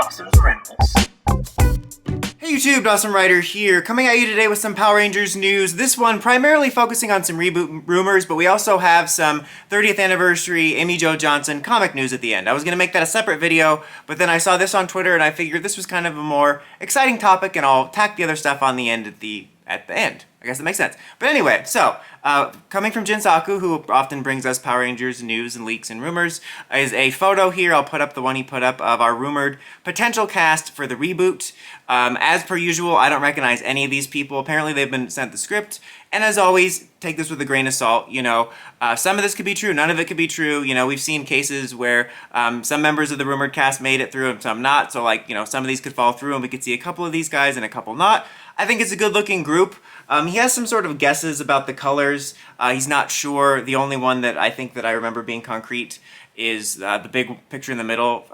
Dawson's Rambles. Hey YouTube, Dawson Ryder here, coming at you today with some Power Rangers news. This one primarily focusing on some reboot rumors, but we also have some 30th anniversary Amy Jo Johnson comic news at the end. I was going to make that a separate video, but then I saw this on Twitter and I figured this was kind of a more exciting topic, and I'll tack the other stuff on the end at the end. I guess that makes sense. But anyway, so, coming from Jinsaku, who often brings us Power Rangers news and leaks and rumors, is a photo here. I'll put up the one he put up of our rumored potential cast for the reboot. As per usual, I don't recognize any of these people. Apparently they've been sent the script. And as always, take this with a grain of salt. You know, some of this could be true, none of it could be true. You know, we've seen cases where some members of the rumored cast made it through and some not. So, like, you know, some of these could fall through and we could see a couple of these guys and a couple not. I think it's a good-looking group. He has some sort of guesses about the colors. He's not sure. The only one that I think that I remember being concrete is the big picture in the middle.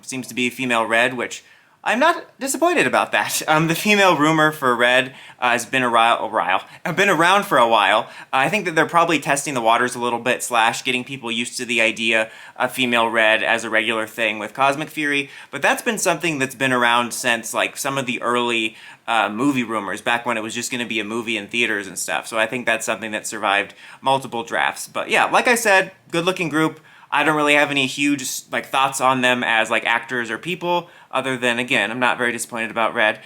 Seems to be female red, which I'm not disappointed about that. The female rumor for red has been been around for a while. I think that they're probably testing the waters a little bit, / getting people used to the idea of female red as a regular thing with Cosmic Fury. But that's been something that's been around since like some of the early movie rumors, back when it was just going to be a movie in theaters and stuff. So I think that's something that survived multiple drafts. But yeah, like I said, good looking group. I don't really have any huge like thoughts on them as like actors or people, other than, again, I'm not very disappointed about Red.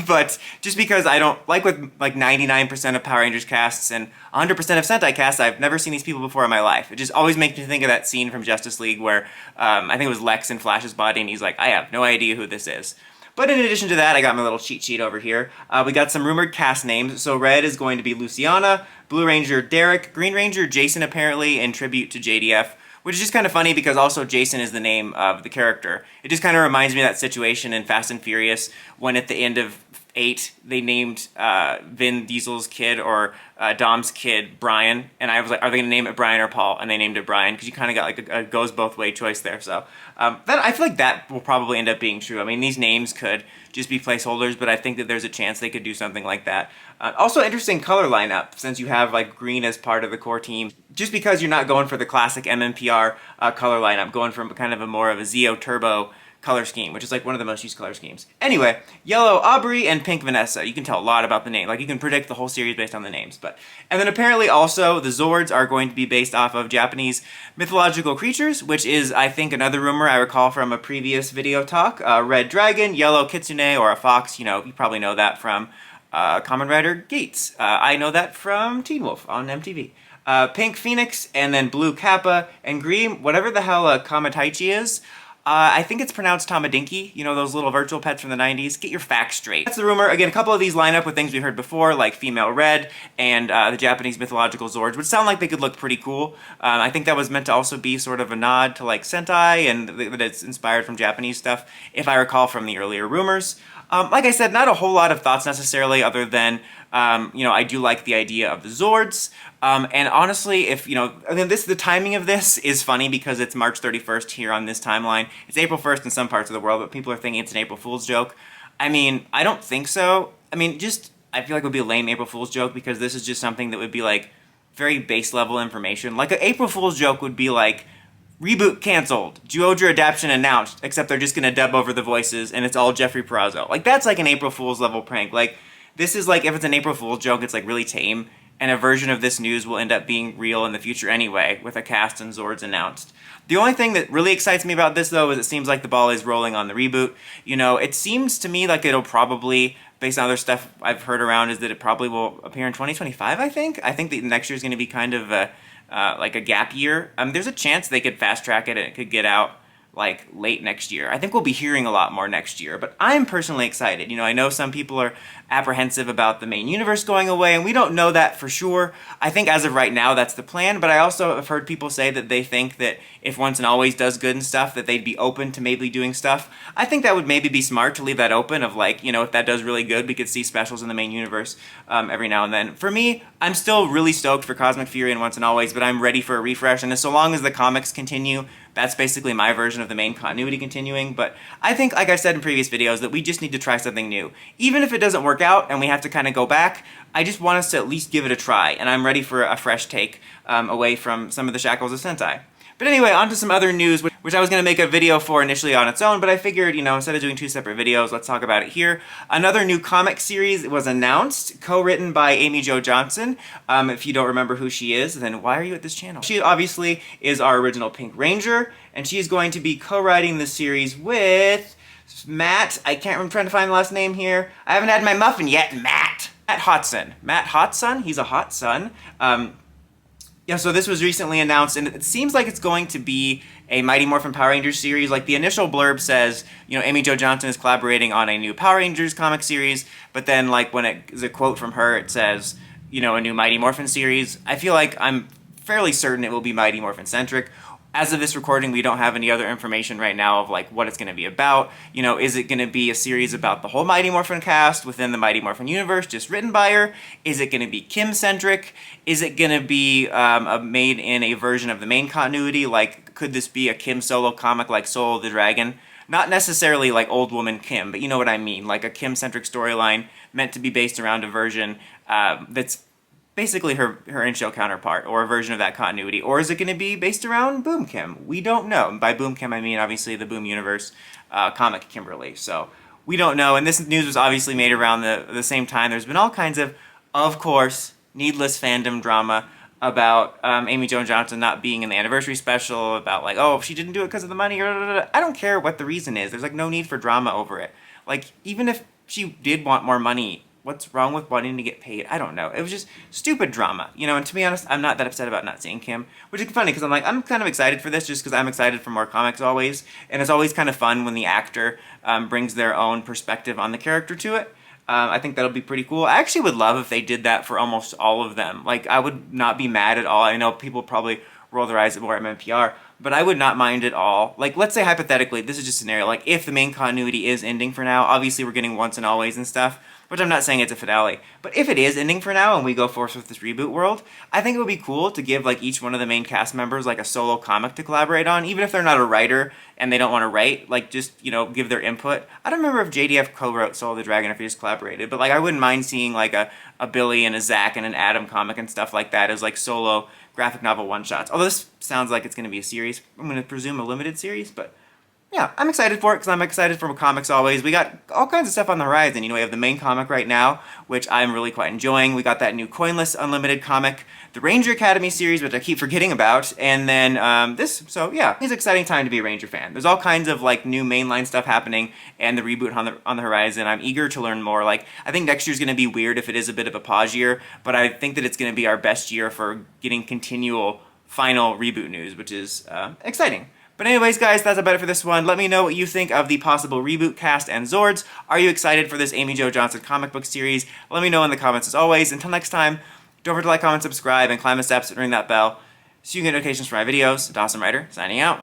But just because I don't, like with like 99% of Power Rangers casts and 100% of Sentai casts, I've never seen these people before in my life. It just always makes me think of that scene from Justice League where I think it was Lex in Flash's body and he's like, I have no idea who this is. But in addition to that, I got my little cheat sheet over here. We got some rumored cast names. So Red is going to be Luciana, Blue Ranger Derek, Green Ranger Jason apparently, in tribute to JDF. Which is just kind of funny because also Jason is the name of the character. It just kind of reminds me of that situation in Fast and Furious when at the end of 8 they named Vin Diesel's kid or Dom's kid Brian, and I was like, are they gonna name it Brian or Paul? And they named it Brian because you kind of got like a goes both way choice there. So that, I feel like that will probably end up being true. I mean, these names could just be placeholders, but I think that there's a chance they could do something like that. Also, interesting color lineup since you have like green as part of the core team. Just because you're not going for the classic mmpr color lineup, going from kind of a more of a Zeo Turbo color scheme, which is like one of the most used color schemes. Anyway, yellow Aubrey and pink Vanessa. You can tell a lot about the name. Like, you can predict the whole series based on the names. And then apparently also the Zords are going to be based off of Japanese mythological creatures, which is, I think, another rumor I recall from a previous video talk. Red dragon, yellow kitsune or a fox. You know, you probably know that from Kamen Rider Gates. I know that from Teen Wolf on MTV. Pink Phoenix, and then blue Kappa, and green, whatever the hell Kamataichi is. I think it's pronounced Tamadinki, you know, those little virtual pets from the 90s. Get your facts straight. That's the rumor. Again, a couple of these line up with things we heard before, like female Red and the Japanese mythological Zords, which sound like they could look pretty cool. I think that was meant to also be sort of a nod to like Sentai, and that it's inspired from Japanese stuff, if I recall from the earlier rumors. Like I said, not a whole lot of thoughts necessarily, other than, you know, I do like the idea of the Zords. And honestly, if, you know, I mean, the timing of this is funny because it's March 31st here on this timeline. It's April 1st in some parts of the world, but people are thinking it's an April Fool's joke. I mean, I don't think so. I mean, I feel like it would be a lame April Fool's joke because this is just something that would be like very base level information. Like an April Fool's joke would be like, Reboot canceled, Zyuohger adaptation announced, except they're just gonna dub over the voices and it's all Jeffrey Perazzo. Like, that's like an April Fool's level prank. Like, this is like, if it's an April Fool's joke, it's like really tame, and a version of this news will end up being real in the future anyway, with a cast and Zords announced. The only thing that really excites me about this, though, is it seems like the ball is rolling on the reboot. You know, it seems to me like it'll probably, based on other stuff I've heard around, is that it probably will appear in 2025, I think. I think that next year's gonna be kind of like a gap year. There's a chance they could fast track it and it could get out like late next year. I think we'll be hearing a lot more next year, but I'm personally excited. You know, I know some people are apprehensive about the main universe going away, and we don't know that for sure. I think as of right now, that's the plan, but I also have heard people say that they think that if Once and Always does good and stuff, that they'd be open to maybe doing stuff. I think that would maybe be smart to leave that open of like, you know, if that does really good, we could see specials in the main universe every now and then. For me, I'm still really stoked for Cosmic Fury and Once and Always, but I'm ready for a refresh, and so long as the comics continue, that's basically my version of the main continuity continuing. But I think, like I said in previous videos, that we just need to try something new. Even if it doesn't work out and we have to kind of go back, I just want us to at least give it a try, and I'm ready for a fresh take away from some of the shackles of Sentai. But anyway, on to some other news, which I was going to make a video for initially on its own, but I figured, you know, instead of doing 2 separate videos, let's talk about it here. Another new comic series was announced, co-written by Amy Jo Johnson. If you don't remember who she is, then why are you at this channel? She obviously is our original Pink Ranger, and she's going to be co-writing the series with Matt. I'm trying to find the last name here. I haven't had my muffin yet. Matt Hotson. Matt Hotson? He's a hot son. Yeah, so this was recently announced, and it seems like it's going to be a Mighty Morphin Power Rangers series. Like, the initial blurb says, you know, Amy Jo Johnson is collaborating on a new Power Rangers comic series, but then, like, when it is a quote from her, it says, you know, a new Mighty Morphin series. I feel like I'm fairly certain it will be Mighty Morphin-centric. As of this recording, we don't have any other information right now of, like, what it's going to be about. You know, is it going to be a series about the whole Mighty Morphin cast within the Mighty Morphin universe, just written by her? Is it going to be Kim-centric? Is it going to be made in a version of the main continuity? Like, could this be a Kim solo comic like Soul of the Dragon? Not necessarily like Old Woman Kim, but you know what I mean. Like a Kim-centric storyline meant to be based around a version that's basically her in-show counterpart, or a version of that continuity. Or is it going to be based around Boom Kim? We don't know. And by Boom Kim, I mean obviously the Boom Universe comic Kimberly. So we don't know. And this news was obviously made around the same time. There's been all kinds of course, needless fandom drama about Amy Jo Johnson not being in the anniversary special, about like, oh, she didn't do it because of the money, or I don't care what the reason is. There's like no need for drama over it. Like, even if she did want more money, what's wrong with wanting to get paid? I don't know. It was just stupid drama, you know, and to be honest, I'm not that upset about not seeing Kim, which is funny because I'm kind of excited for this just because I'm excited for more comics always, and it's always kind of fun when the actor brings their own perspective on the character to it. I think that'll be pretty cool. I actually would love if they did that for almost all of them. Like, I would not be mad at all. I know people probably roll their eyes at more at mmpr, but I would not mind at all. Like, let's say hypothetically, this is just a scenario, like if the main continuity is ending for now, obviously we're getting Once and Always and stuff, which I'm not saying it's a finale, but if it is ending for now and we go forth with this reboot world, I think it would be cool to give like each one of the main cast members like a solo comic to collaborate on, even if they're not a writer and they don't want to write, like just, you know, give their input. I don't remember if JDF co-wrote Soul of the Dragon or if he just collaborated, but like I wouldn't mind seeing like a Billy and a Zach and an Adam comic and stuff like that as like solo graphic novel one-shots. Although this sounds like it's going to be a series. I'm going to presume a limited series, but yeah, I'm excited for it because I'm excited for comics always. We got all kinds of stuff on the horizon. You know, we have the main comic right now, which I'm really quite enjoying. We got that new Coinless Unlimited comic, the Ranger Academy series, which I keep forgetting about, and then this. So yeah, it's an exciting time to be a Ranger fan. There's all kinds of like new mainline stuff happening and the reboot on the horizon. I'm eager to learn more. Like, I think next year's going to be weird if it is a bit of a pause year, but I think that it's going to be our best year for getting continual final reboot news, which is exciting. But anyways, guys, that's about it for this one. Let me know what you think of the possible reboot cast and Zords. Are you excited for this Amy Jo Johnson comic book series? Let me know in the comments as always. Until next time, don't forget to like, comment, subscribe, and climb the steps and ring that bell so you can get notifications for my videos. Dawson Ryder, signing out.